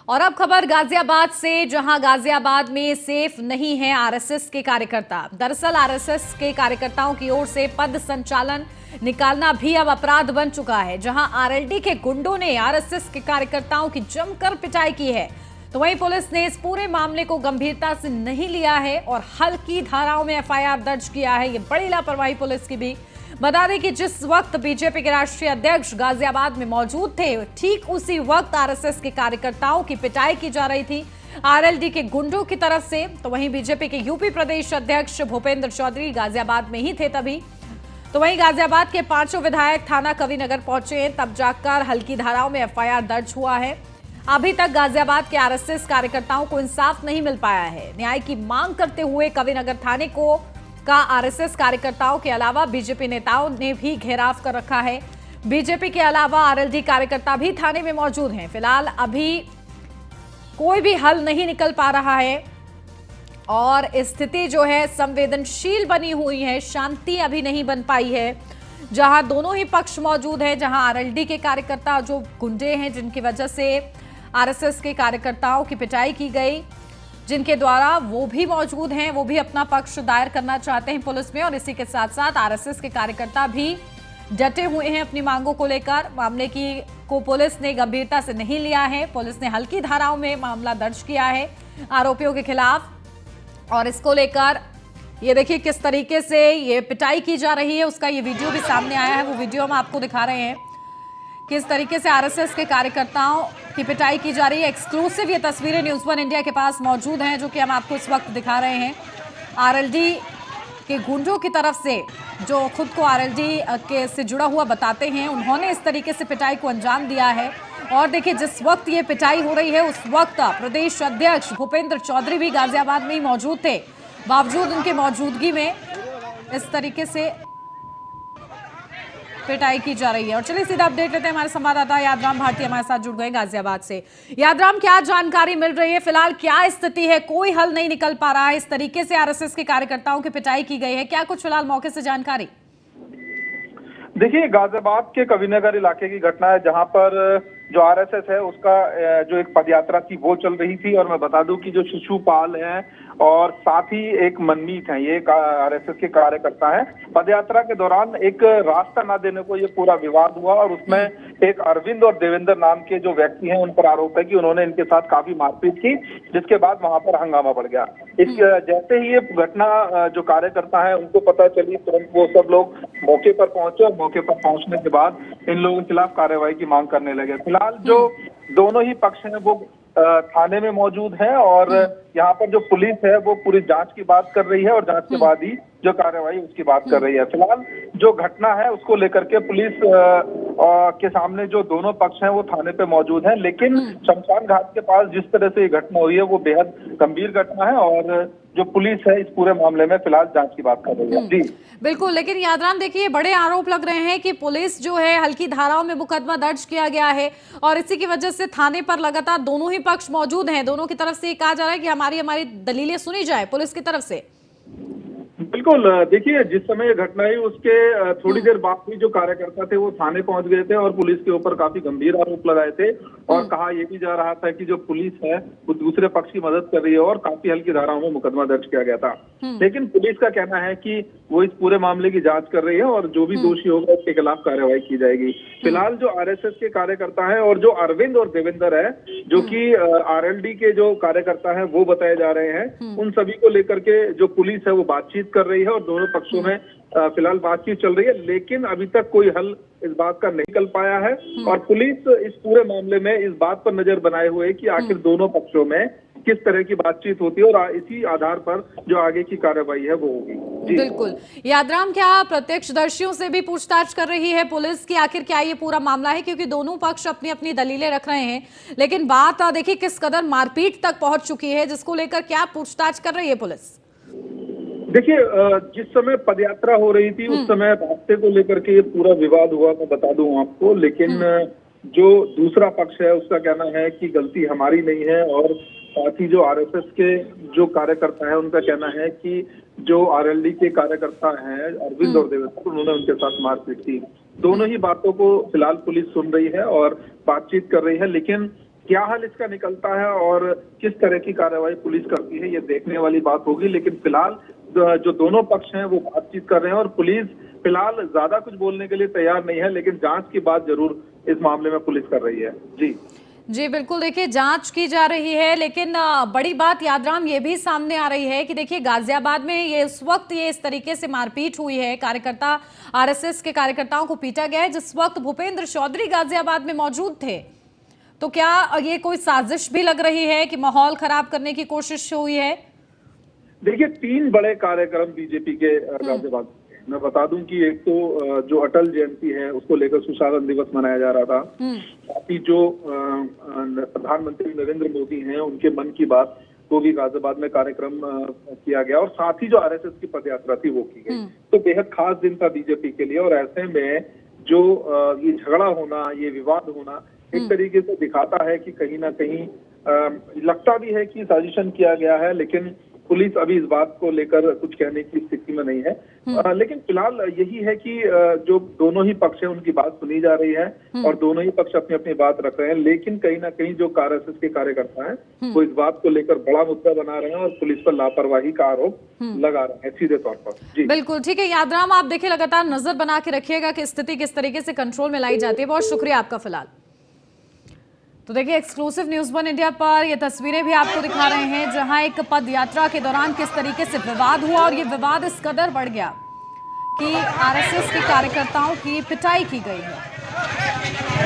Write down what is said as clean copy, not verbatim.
और अब खबर गाजियाबाद से, जहां गाजियाबाद में सेफ नहीं है आरएसएस के कार्यकर्ता। दरअसल आरएसएस के कार्यकर्ताओं की ओर से पद संचालन निकालना भी अब अपराध बन चुका है, जहां आरएलडी के गुंडों ने आरएसएस के कार्यकर्ताओं की जमकर पिटाई की है। तो वहीं पुलिस ने इस पूरे मामले को गंभीरता से नहीं लिया है और हल्की धाराओं में एफआईआर दर्ज किया है। ये बड़ी लापरवाही पुलिस की भी। बता दें कि जिस वक्त बीजेपी के राष्ट्रीय अध्यक्ष गाजियाबाद में मौजूद थे, ठीक उसी वक्त आरएसएस के कार्यकर्ताओं की पिटाई की जा रही थी आरएलडी के गुंडों की तरफ से। तो वहीं बीजेपी के यूपी प्रदेश अध्यक्ष भूपेंद्र चौधरी गाजियाबाद में ही थे तभी। तो वहीं गाजियाबाद के 5 विधायक थाना कविनगर पहुंचे, तब जाकर हल्की धाराओं में एफआईआर दर्ज हुआ है। अभी तक गाजियाबाद के आरएसएस कार्यकर्ताओं को इंसाफ नहीं मिल पाया है। न्याय की मांग करते हुए कविनगर थाने का आरएसएस कार्यकर्ताओं के अलावा बीजेपी नेताओं ने भी घेराव कर रखा है। बीजेपी के अलावा आरएलडी कार्यकर्ता भी थाने में मौजूद हैं। फिलहाल अभी कोई भी हल नहीं निकल पा रहा है और स्थिति जो है संवेदनशील बनी हुई है, शांति अभी नहीं बन पाई है। जहां दोनों ही पक्ष मौजूद हैं, जहां आरएलडी के कार्यकर्ता जो गुंडे हैं, जिनकी वजह से आरएसएस के कार्यकर्ताओं की पिटाई की गई, जिनके द्वारा वो भी मौजूद हैं, वो भी अपना पक्ष दायर करना चाहते हैं पुलिस में। और इसी के साथ साथ आरएसएस के कार्यकर्ता भी डटे हुए हैं अपनी मांगों को लेकर। मामले को पुलिस ने गंभीरता से नहीं लिया है। पुलिस ने हल्की धाराओं में मामला दर्ज किया है आरोपियों के खिलाफ। और इसको लेकर ये देखिए किस तरीके से ये पिटाई की जा रही है, उसका ये वीडियो भी सामने आया है। वो वीडियो हम आपको दिखा रहे हैं किस तरीके से आरएसएस के कार्यकर्ताओं की पिटाई की जा रही है। एक्सक्लूसिव ये तस्वीरें न्यूज़ 1 इंडिया के पास मौजूद हैं, जो कि हम आपको इस वक्त दिखा रहे हैं। आरएलडी के गुंडों की तरफ से, जो खुद को आरएलडी के से जुड़ा हुआ बताते हैं, उन्होंने इस तरीके से पिटाई को अंजाम दिया है। और देखिए जिस वक्त ये पिटाई हो रही है उस वक्त प्रदेश अध्यक्ष भूपेंद्र चौधरी भी गाजियाबाद में ही मौजूद थे। बावजूद उनके मौजूदगी में इस तरीके से पिटाई की जा रही है। और चलिए सीधा अपडेट लेते हैं, हमारे संवाददाता यादराम भारती हमारे साथ जुड़ गए गाजियाबाद से। यादराम, क्या जानकारी मिल रही है? फिलहाल क्या स्थिति है? कोई हल नहीं निकल पा रहा है। इस तरीके से आरएसएस के कार्यकर्ताओं की पिटाई की गई है, क्या कुछ फिलहाल मौके से जानकारी? देखिए, गाजियाबाद के कविनगर इलाके की घटना है, जहां पर जो आरएसएस है उसका जो एक पदयात्रा थी वो चल रही थी। और मैं बता दूं कि जो शिशुपाल हैं और साथ ही एक मनमीत हैं, ये आरएसएस के कार्यकर्ता हैं। पदयात्रा के दौरान एक रास्ता न देने को ये पूरा विवाद हुआ और उसमें एक अरविंद और देवेंद्र नाम के जो व्यक्ति हैं उन पर आरोप है कि उन्होंने इनके साथ काफी मारपीट की, जिसके बाद वहां पर हंगामा बढ़ गया। इस जैसे ही ये घटना जो कार्यकर्ता है उनको पता चली, तुरंत वो सब लोग मौके पर पहुंचे और मौके पर पहुंचने के बाद इन लोगों के खिलाफ कार्रवाई की मांग करने लगे। फिलहाल जो दोनों ही पक्ष हैं वो थाने में मौजूद है और यहाँ पर जो पुलिस है वो पूरी जांच की बात कर रही है और जांच के बाद ही जो कार्रवाई उसकी बात कर रही है। फिलहाल जो घटना है उसको लेकर के पुलिस के सामने जो दोनों पक्ष हैं वो थाने पे मौजूद हैं, लेकिन शमशान घाट के पास जिस तरह से ये घटना हुई है वो बेहद गंभीर घटना है और जो पुलिस है इस पूरे मामले में फिलहाल जांच की बात कर रही है। जी बिल्कुल, लेकिन यादराम देखिए बड़े आरोप लग रहे हैं कि पुलिस जो है हल्की धाराओं में मुकदमा दर्ज किया गया है और इसी की वजह से थाने पर लगातार दोनों ही पक्ष मौजूद हैं। दोनों की तरफ से ये कहा जा रहा है कि हमारी दलीलें सुनी जाए पुलिस की तरफ से। बिल्कुल, देखिए जिस समय ये घटना हुई उसके थोड़ी देर बाद भी जो कार्यकर्ता थे वो थाने पहुंच गए थे और पुलिस के ऊपर काफी गंभीर आरोप लगाए थे और कहा यह भी जा रहा था कि जो पुलिस है वो दूसरे पक्ष की मदद कर रही है और काफी हल्की धाराओं में मुकदमा दर्ज किया गया था। लेकिन पुलिस का कहना है कि वो इस पूरे मामले की जांच कर रही है और जो भी दोषी होगा उसके खिलाफ कार्रवाई की जाएगी। फिलहाल जो आरएसएस के कार्यकर्ता है और जो अरविंद और देवेंद्र है जो कि आरएलडी के जो कार्यकर्ता है वो बताए जा रहे हैं, उन सभी को लेकर के जो पुलिस है वो बातचीत कर रही है और दोनों पक्षों में फिलहाल बातचीत चल रही है, लेकिन अभी तक कोई हल इस बात का नहीं निकल पाया है। और पुलिस इस पूरे मामले में इस बात पर नजर बनाए हुए है कि आखिर दोनों पक्षों में किस तरह की बातचीत होती है और इसी आधार पर जो आगे की कार्रवाई है वो होगी। बिल्कुल यादराम, क्या प्रत्यक्षदर्शियों से भी पूछताछ कर रही है पुलिस की आखिर क्या ये पूरा मामला है? क्योंकि दोनों पक्ष अपनी अपनी दलीलें रख रहे हैं, लेकिन बात देखिए किस कदर मारपीट तक पहुंच चुकी है, जिसको लेकर क्या पूछताछ कर रही है पुलिस? देखिए, जिस समय पदयात्रा हो रही थी उस समय रास्ते को लेकर के ये पूरा विवाद हुआ, मैं बता दूं आपको। लेकिन जो दूसरा पक्ष है उसका कहना है कि गलती हमारी नहीं है और साथ ही जो आरएसएस के जो कार्यकर्ता है उनका कहना है कि जो आरएलडी के कार्यकर्ता हैं अरविंद और देवेंद्र, उन्होंने उनके साथ मारपीट की। दोनों ही बातों को फिलहाल पुलिस सुन रही है और बातचीत कर रही है, लेकिन क्या हल इसका निकलता है और किस तरह की कार्रवाई पुलिस करती है, ये देखने वाली बात होगी। लेकिन फिलहाल जो दोनों पक्ष हैं वो बातचीत कर रहे हैं और पुलिस फिलहाल ज्यादा कुछ बोलने के लिए तैयार नहीं है, लेकिन जांच की बात जरूर इस मामले में पुलिस कर रही है। जी बिल्कुल, देखिए जांच की जा रही है, लेकिन बड़ी बात यादराम ये भी सामने आ रही है कि देखिए गाजियाबाद में ये उस वक्त ये इस तरीके से मारपीट हुई है, कार्यकर्ता आरएसएस के कार्यकर्ताओं को पीटा गया है जिस वक्त भूपेंद्र चौधरी गाजियाबाद में मौजूद थे। तो क्या ये कोई साजिश भी लग रही है कि माहौल खराब करने की कोशिश हुई है? देखिए 3 बड़े कार्यक्रम बीजेपी के गाजियाबाद में। मैं बता दूं कि एक तो जो अटल जयंती है उसको लेकर सुशासन दिवस मनाया जा रहा था। साथ ही जो प्रधानमंत्री नरेंद्र मोदी हैं उनके मन की बात वो भी गाजियाबाद में कार्यक्रम किया गया और साथ ही जो आरएसएस की पदयात्रा थी वो की गई। तो बेहद खास दिन था बीजेपी के लिए और ऐसे में जो ये झगड़ा होना, ये विवाद होना एक तरीके से दिखाता है कि कहीं ना कहीं लगता भी है कि साजिशन किया गया है, लेकिन पुलिस अभी इस बात को लेकर कुछ कहने की स्थिति में नहीं है। लेकिन फिलहाल यही है कि जो दोनों ही पक्ष हैं उनकी बात सुनी जा रही है और दोनों ही पक्ष अपनी अपनी बात रख रहे हैं, लेकिन कहीं ना कहीं जो आरएसएस के कार्यकर्ता हैं वो इस बात को लेकर बड़ा मुद्दा बना रहे हैं और पुलिस पर लापरवाही का आरोप लगा रहे हैं सीधे तौर पर। जी बिल्कुल ठीक है यादराम, आप देखिए लगातार नजर बना के रखिएगा कि स्थिति किस तरीके से कंट्रोल में लाई जाती है। बहुत शुक्रिया आपका फिलहाल। तो देखिए एक्सक्लूसिव न्यूज़ 1 इंडिया पर ये तस्वीरें भी आपको दिखा रहे हैं जहां एक पद यात्रा के दौरान किस तरीके से विवाद हुआ और ये विवाद इस कदर बढ़ गया कि आरएसएस के कार्यकर्ताओं की पिटाई की गई है।